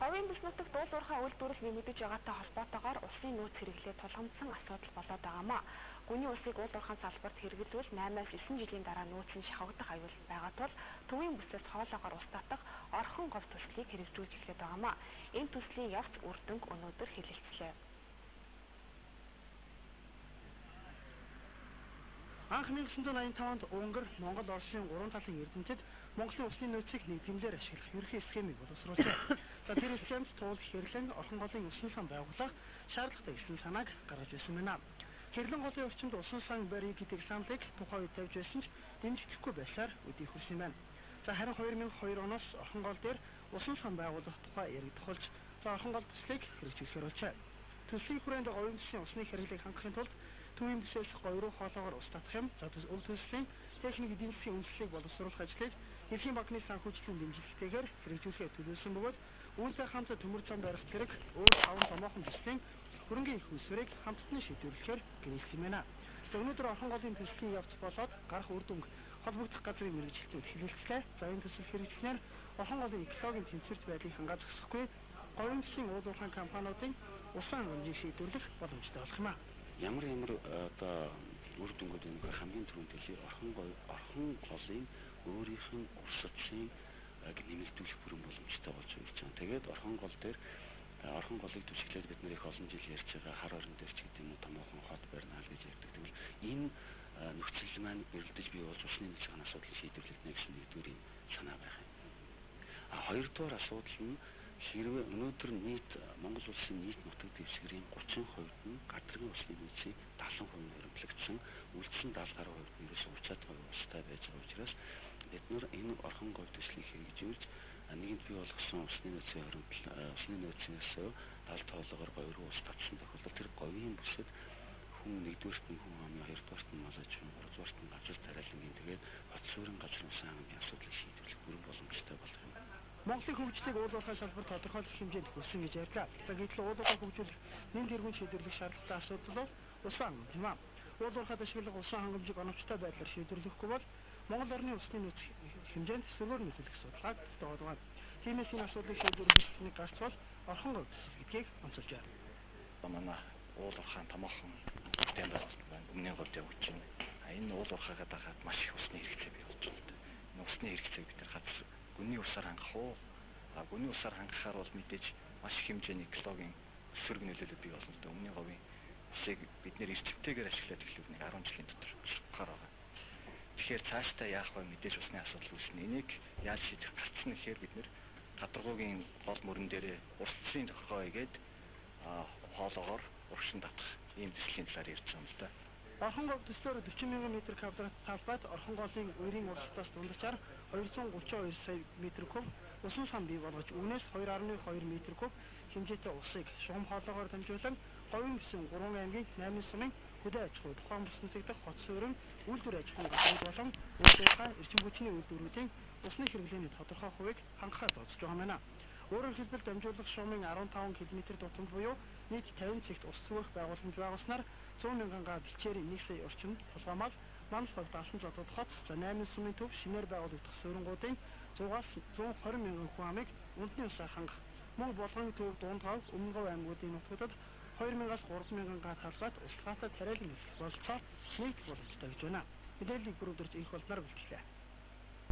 Говийн бүс нутагт уул уурхай үйлдвэрлэл нэмэгдэж байгаатай холбоотойгоор улсын нөөц хэрэглээ тулгамдсан асуудал болоод байгаамаа. Гүний усыг уул уурхайн салбарт хэрэглүүл 8-9 жилийн дараа нөөц нь шавагдах аюул байгаа тул төвийн бүсээс хоолоогоор ус татах орхон говь төслийг хэрэгжүүлж эхлэв байгаамаа. Энэ төслийн явц үр дүнг өнөөдөр хэлэлцлээ. Анх 1985 онд Унгар, Монгол, Оросын 3 талын эрдэмтэд Монголын усны нөөцийг нэгдмээр ашиглах ерөнхий схемийг боловсруулжээ. За тэр схемд туул хэрлэн орхон голын усан сан байгуулах шаардлагатай гэсэн санааг гаргаж ирсэн байна. Хэрлэн голын орчинд усан сан барь гэдэг саналыг тухайн үед тавьж байсан ч дэмжигдэхгүй байсаар үдий хүрсэн байна. За харин 2002 оноос орхон гол дээр усан сан байгуулах тухай яригдахулж орхон гол төслийг хэрэгжүүлэхээр болжээ. Төслийн хүрээнд говийн бүсийн усны хэрэглээг хангахын тулд төвийн бүсээс говь руу хоолоогоор ус татах юм. За үл төслийн техник эдийн засгийн үндэслэлийг боловсруулах ажлыг Дэлхийн банкны санхүүжилтийн дэмжлэгтэйгээр хэрэгжүүлэхэд төлөвлөсөн бөгөөд үүнтэй хамт төмөр зам барих зэрэг өөр 5 томоохон төслийн хөрөнгийн их усрыг хамтдаа шийдвэрлэхээр гэрэлсэн байна. За өнөөдөр орхон голын төслийн явц болоод гарах үр дүнг холбогдох газрын мэргэжилтүүд хэлэлцлээ. За энэ төсөл хэрэгжснээр орхон голын экологийн тэнцвэрт байдлыг хангааж зогсохгүй говийн бүсийн уул уурхайн компаниудын усан хэмжээг шийдвэрлэх боломжтой болох юм а. Ямар одоо үр дүнгууд энэ хамгийн түрүүнд хэлээ орхон голын өөрийнх нь урсгалын нэмэгдүүлэх бүрэн боломжтой болж ирж байгаа. Тэгээд орхон гол дээр орхон голыг түшиглээд бид нэр их олон жил ярьж байгаа хар орон дээр ч гэдэг юм уу томоохон хот барьнаал гэж ярьдаг. Тэгвэл энэ нөхцөл маань эргэлдэж бий болж усны нэлж байгаа асуудлыг шийдвэрлэх гэсэн нэгдүгээр санаа байх юм. Хоёрдугаар асуудал нь хэрвээ өнөөдөр нийт Монгол улсын нийт нутаг дэвсгэрийн 30% нь гадрын усны нөөцийн 70% нь хөрөнгөлөгдсөн, үлдсэн 70 гаруй хувь нь ерөөсөө ур чадвар устай байж байгаа учраас бид нар энэ орхон говь төслийг хэрэгжүүлж нэгэнт бий болгосон усны нөөцийн усны нөөцнөөс 70 тоолгоор говь руу ус татсан тохиолдолд тэр говийн бүсэд хүн нэгдүгээрт нь хүн амын, хоёрдугаарт нь малаж хүн, гуравдугаарт нь газар тариалангийн тэгээд бат суурин газрын усан амын асуудлыг шийдвэрлэх бүрэн боломжтой болох юм. Монголын хөгжлийг уул уурхай салбар тодорхойлох хэмжээнд хүрсэн гэж ярьлаа. Гэтэл уул уурхай хөгжүүлэх нэн тэргүүн шийдвэрлэх шаардлагатай асуудал бол усан юм а. Уул уурхайд ашиглах усан хангамжийг оновчтой байдлаар шийдвэрлэхгүй бол Монгол орны усны нөөц хэмжээнд сөргөөр нөлөөлөх судалгааг тогтоож байгаа. Тиймээс энэ асуудлыг шийдвэрлэх нэг гарц бол орхон говь гэдгийг онцолж байна. Манай уул уурхайн томоохон бүтээн байгуулалт байна. Өмнө нь говьд явж байна. Энэ уул уурхайгаа дагаад маш их усны хэрэгцээ бий болж байна. Энэ усны хэрэгцээг бид нар хадас гүний усаар хангах уу? Гүний усаар хангахаар бол мэдээж маш их хэмжээний экологийн өсвөр нөлөөлөл бий болно. Өмнө говийн усыг бид нэр эрчимтэйгээр ашиглаад эхлэв нэг 10 жилийн дотор гарах байгаа. Тэгэхээр цаашдаа яах вэ? Мэдээж усны асуудал үүснэ. Энийг яаж шийдэх гарцсан гэхээр бид нэр гадаргуугийн гол мөрөн дээрээ урсцлын тохиргоо игээд хоолоогоор урагшин татах ийм төслийн талаар ярьж байгаа юм л да. Орхон говь төслөөр 40 мянган метр квадрат талбайд орхон голын өрийн урсгалаас дунджаар 232 сая метр куб усан сан бий болгож үүнээс 2.2 метр куб хэмжээтэй усыг шугам хоолоогоор дамжуулан говийн бүсийн 3 аймгийн 8 сумын хөдөө аж ахуй, тухайн бүс нутагт хот суурин, үйлдвэр аж ахуйн гол болон үйлдвэрийн эрчим хүчний үйлдвэрүүдийн усны хэрэглээний тодорхой хувийг хангахад тооцож байгаа юм байна. Өөрөөр хэлбэл дамжуулах шугамын 15 км дутамд буюу нийт 50 цэгт ус цэвэрх байгууламж байгуулснаар 100 мянган га бэлчээр 1 сая орчим тулгамал Манс баг даасан зодод хот за 8 сумын төв шинээр байгуулагдах суурингуудын 100-аас 120 мянган хүн амыг үндэсний усаар хангах мөн болгоны төв дунд хав өмнө говь аймагуудын нутгуудад 2000-аас 3000 га талбайд услахаатай тариалан эхлэх бололцоо нийт боломжтой гэж байна. Мэдээллийг бүр өдөрт их болноор бэлтгэлээ.